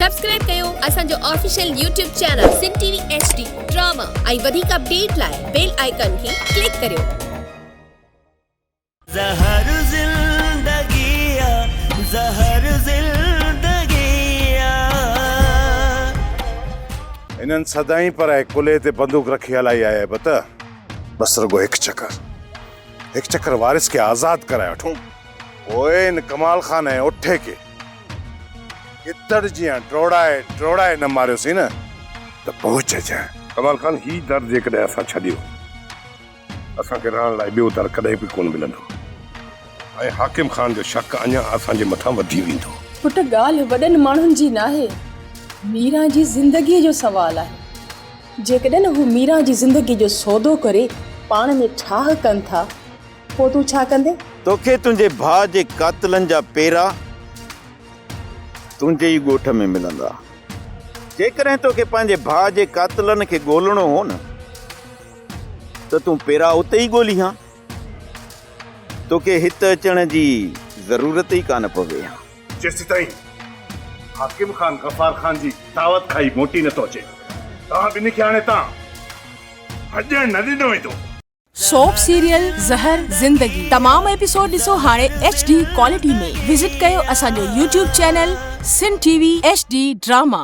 Subscribe कयो असांजो official YouTube channel सिन TV HD drama ऐं वधीक अपडेट लाइ बेल आइकन खे क्लिक करियो। ज़हर ज़िंदगिया ज़हर ज़िंदगिया इन्हनि सदाई पर कुल्हे ते बंदूक रखी हलाई आया बता बस रुगो हिकु चक्कर वारिस के आजाद कराए वठूं। ओए इन कमाल खान ऐं उठे के इतड़ जियां ट्रोड़ाए न मारियोसीं न त पहुच जाए। कमाल खान ही दर जेकॾहिं असां छॾियो असांखे रहण लाइ ॿियो दर कॾहिं बि कोन मिलंदो ऐं हाकिम खान जो शक अञा असांजे मथां वधी वेंदो। पुट ॻाल्हि वॾनि माण्हुनि जी नाहे, मीरा जी ज़िंदगीअ जो सवाल आहे। जेकॾहिं हू मीरा जी ज़िंदगी जो सौदो करे पाण में ठाह कनि था पोइ तूं छा कंदे? तोखे तुंहिंजे भाउ जे कातिलनि जा पेरा तुंहिंजे ई ॻोठ में मिलंदा। जेकॾहिं तोखे पंहिंजे भाउ जे कातिलनि खे ॻोल्हणो हो न त तूं पेरा उते ई ॻोल्ही हा। तोखे हिते अचण जी ज़रूरत ई कान पवे। जेसि ताईं हाकिम खान गफ़ार खान जी दावत खाई मोटी नथो अचे तव्हां ॿिन्ही खे हाणे हॼण न ॾिनो वेंदो। सोप सीरियल ज़हर ज़िंदगी तमाम एपिसोड ॾिसो हाणे HD क्वालिटी में। विजिट कयो असांजो YouTube चैनल सिन टीवी HD ड्रामा।